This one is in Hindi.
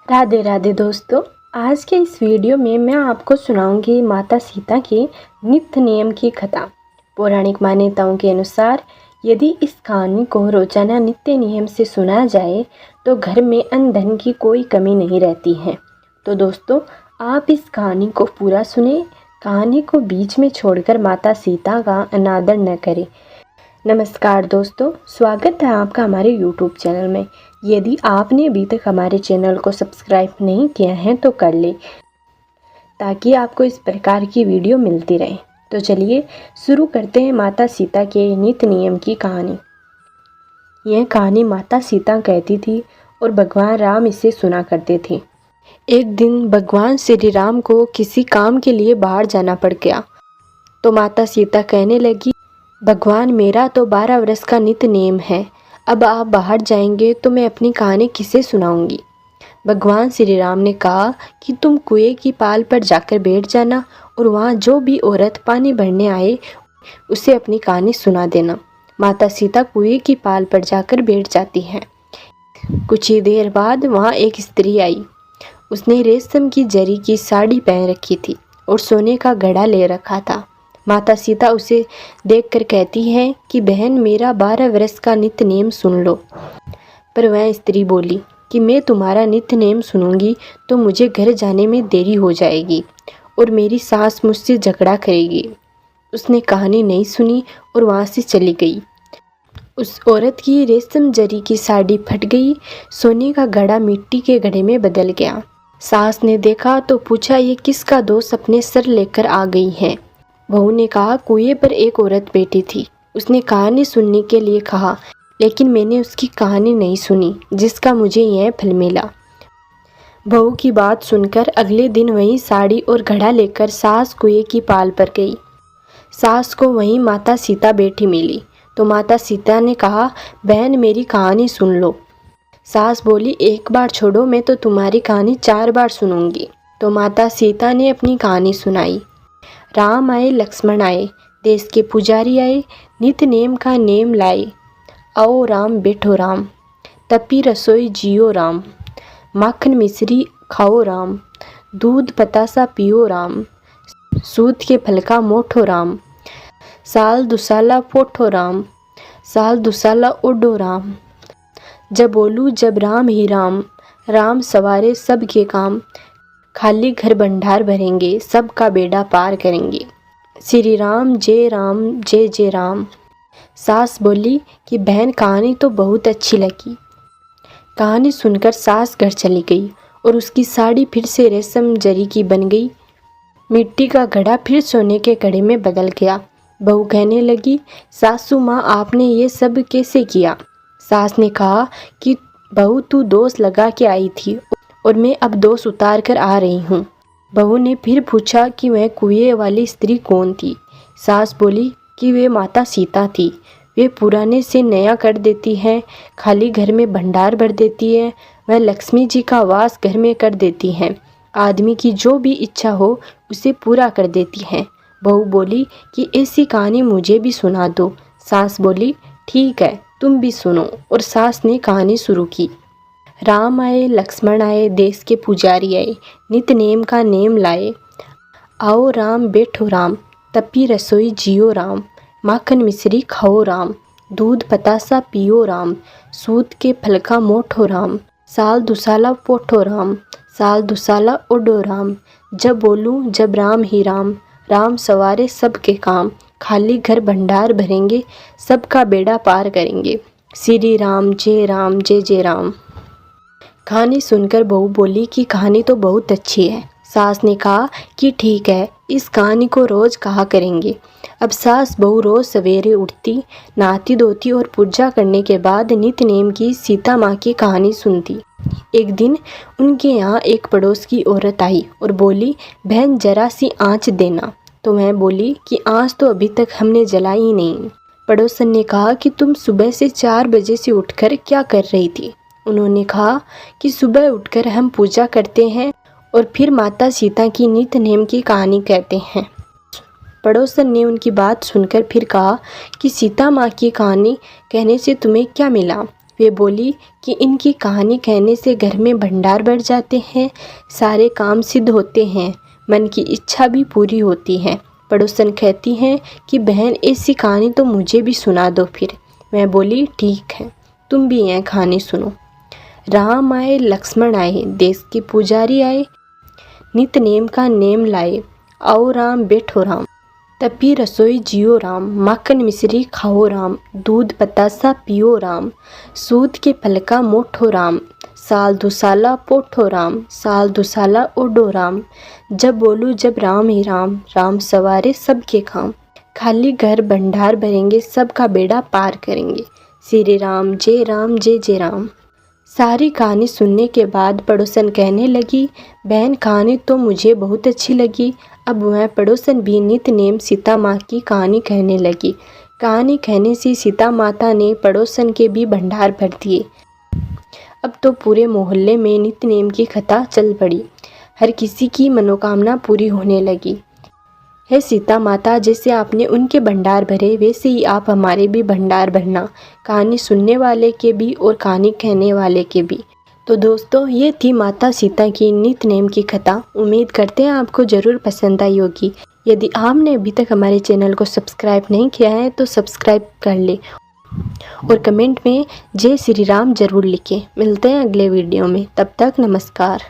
राधे राधे दोस्तों। आज के इस वीडियो में मैं आपको सुनाऊंगी माता सीता के नित्य नियम की कथा। पौराणिक मान्यताओं के अनुसार यदि इस कहानी को रोजाना नित्य नियम से सुना जाए तो घर में अन्न धन की कोई कमी नहीं रहती है। तो दोस्तों, आप इस कहानी को पूरा सुने। कहानी को बीच में छोड़कर माता सीता का अनादर न करें। नमस्कार दोस्तों, स्वागत है आपका हमारे YouTube चैनल में। यदि आपने अभी तक हमारे चैनल को सब्सक्राइब नहीं किया है तो कर ले, ताकि आपको इस प्रकार की वीडियो मिलती रहे। तो चलिए शुरू करते हैं माता सीता के नित्य नियम की कहानी। यह कहानी माता सीता कहती थी और भगवान राम इसे सुना करते थे। एक दिन भगवान श्री राम को किसी काम के लिए बाहर जाना पड़ गया, तो माता सीता कहने लगी, भगवान, मेरा तो 12 वर्ष का नित्य नेम है। अब आप बाहर जाएंगे तो मैं अपनी कहानी किसे सुनाऊंगी। भगवान श्री राम ने कहा कि तुम कुएं की पाल पर जाकर बैठ जाना और वहाँ जो भी औरत पानी भरने आए उसे अपनी कहानी सुना देना। माता सीता कुएं की पाल पर जाकर बैठ जाती हैं। कुछ ही देर बाद वहाँ एक स्त्री आई। उसने रेशम की जरी की साड़ी पहन रखी थी और सोने का घड़ा ले रखा था। माता सीता उसे देखकर कहती है कि बहन, मेरा 12 वर्ष का नित्य नेम सुन लो। पर वह स्त्री बोली कि मैं तुम्हारा नित्य नेम सुनूंगी तो मुझे घर जाने में देरी हो जाएगी और मेरी सास मुझसे झगड़ा करेगी। उसने कहानी नहीं सुनी और वहाँ से चली गई। उस औरत की रेशम जरी की साड़ी फट गई। सोने का घड़ा मिट्टी के घड़े में बदल गया। सास ने देखा तो पूछा, ये किसका दोष अपने सर लेकर आ गई है। बहू ने कहा, कुएं पर एक औरत बैठी थी। उसने कहानी सुनने के लिए कहा, लेकिन मैंने उसकी कहानी नहीं सुनी, जिसका मुझे यह फल मिला। बहू की बात सुनकर अगले दिन वही साड़ी और घड़ा लेकर सास कुएं की पाल पर गई। सास को वहीं माता सीता बैठी मिली, तो माता सीता ने कहा, बहन, मेरी कहानी सुन लो। सास बोली, एक बार छोड़ो, मैं तो तुम्हारी कहानी 4 बार सुनूंगी। तो माता सीता ने अपनी कहानी सुनाई। राम आए, लक्ष्मण आए, देश के पुजारी आए, नित्य नेम का नेम लाए। आओ राम, बैठो राम, तपी रसोई जियो राम, माखन मिश्री खाओ राम, दूध पतासा पियो राम, सूत के फल का मोठो राम, साल दुसाला पोठो राम, साल दुसाला उडो राम। जब बोलू जब राम ही राम, राम सवारे सबके काम, खाली घर भंडार भरेंगे, सबका बेड़ा पार करेंगे। श्री राम जय जय राम। सास बोली कि बहन, कहानी तो बहुत अच्छी लगी। कहानी सुनकर सास घर चली गई और उसकी साड़ी फिर से रेशम जरी की बन गई। मिट्टी का घड़ा फिर सोने के घड़े में बदल गया। बहू कहने लगी, सासू माँ, आपने ये सब कैसे किया। सास ने कहा कि बहू, तू दोष लगा के आई थी और मैं अब दोष उतार कर आ रही हूँ। बहू ने फिर पूछा कि वह कुएं वाली स्त्री कौन थी। सास बोली कि वे माता सीता थी। वे पुराने से नया कर देती है, खाली घर में भंडार भर देती है, वह लक्ष्मी जी का वास घर में कर देती हैं, आदमी की जो भी इच्छा हो उसे पूरा कर देती हैं। बहू बोली कि ऐसी कहानी मुझे भी सुना दो। सास बोली, ठीक है, तुम भी सुनो। और सास ने कहानी शुरू की। राम आए, लक्ष्मण आए, देश के पुजारी आए, नित्य नेम का नेम लाए। आओ राम, बैठो राम, तपी रसोई जियो राम, माखन मिश्री खाओ राम, दूध पतासा पियो राम, सूत के फल का मोठो राम, साल दुसाला पोठो राम, साल दुसाला उडो राम। जब बोलूं जब राम ही राम, राम सवारे सबके काम, खाली घर भंडार भरेंगे, सबका बेड़ा पार करेंगे। श्री राम जय जय राम। कहानी सुनकर बहू बोली कि कहानी तो बहुत अच्छी है। सास ने कहा कि ठीक है, इस कहानी को रोज कहा करेंगे। अब सास बहू रोज सवेरे उठती, नहाती धोती और पूजा करने के बाद नित्य नेम की सीता माँ की कहानी सुनती। एक दिन उनके यहाँ एक पड़ोस की औरत आई और बोली, बहन, जरा सी आँच देना। तो वह बोली कि आँच तो अभी तक हमने जलाई ही नहीं। पड़ोसन ने कहा कि तुम सुबह से 4 बजे से उठकर क्या कर रही थी। उन्होंने कहा कि सुबह उठकर हम पूजा करते हैं और फिर माता सीता की नित्य नेम की कहानी कहते हैं। पड़ोसन ने उनकी बात सुनकर फिर कहा कि सीता माँ की कहानी कहने से तुम्हें क्या मिला। वे बोली कि इनकी कहानी कहने से घर में भंडार बढ़ जाते हैं, सारे काम सिद्ध होते हैं, मन की इच्छा भी पूरी होती है। पड़ोसन कहती हैं कि बहन ऐसी कहानी तो मुझे भी सुना दो फिर। मैं बोली ठीक है, तुम भी यह कहानी सुनो। राम आए लक्ष्मण आए, देश के पुजारी आए, नित नेम का नेम लाए, आओ राम बैठो राम, तपी रसोई जियो राम, माखन मिश्री खाओ राम, दूध बतासा पियो राम, सूद के फल का मोठो राम, साल दुसाला पोठो राम, साल दुसाला ओडो राम, जब बोलूँ जब राम ही राम, राम सवारे सबके काम, खाली घर भंडार भरेंगे, सबका बेड़ा पार करेंगे, श्री राम जय जय राम। सारी कहानी सुनने के बाद पड़ोसन कहने लगी, बहन कहानी तो मुझे बहुत अच्छी लगी। अब वह पड़ोसन भी नित नेम सीता माँ की कहानी कहने लगी। कहानी कहने से सीता माता ने पड़ोसन के भी भंडार भर दिए। अब तो पूरे मोहल्ले में नित नेम की कथा चल पड़ी। हर किसी की मनोकामना पूरी होने लगी। हे सीता माता, जैसे आपने उनके भंडार भरे वैसे ही आप हमारे भी भंडार भरना, कहानी सुनने वाले के भी और कहानी कहने वाले के भी। तो दोस्तों, ये थी माता सीता की नित नेम की कथा। उम्मीद करते हैं आपको ज़रूर पसंद आई होगी। यदि आपने अभी तक हमारे चैनल को सब्सक्राइब नहीं किया है तो सब्सक्राइब कर ले और कमेंट में जय श्री राम ज़रूर लिखें। मिलते हैं अगले वीडियो में, तब तक नमस्कार।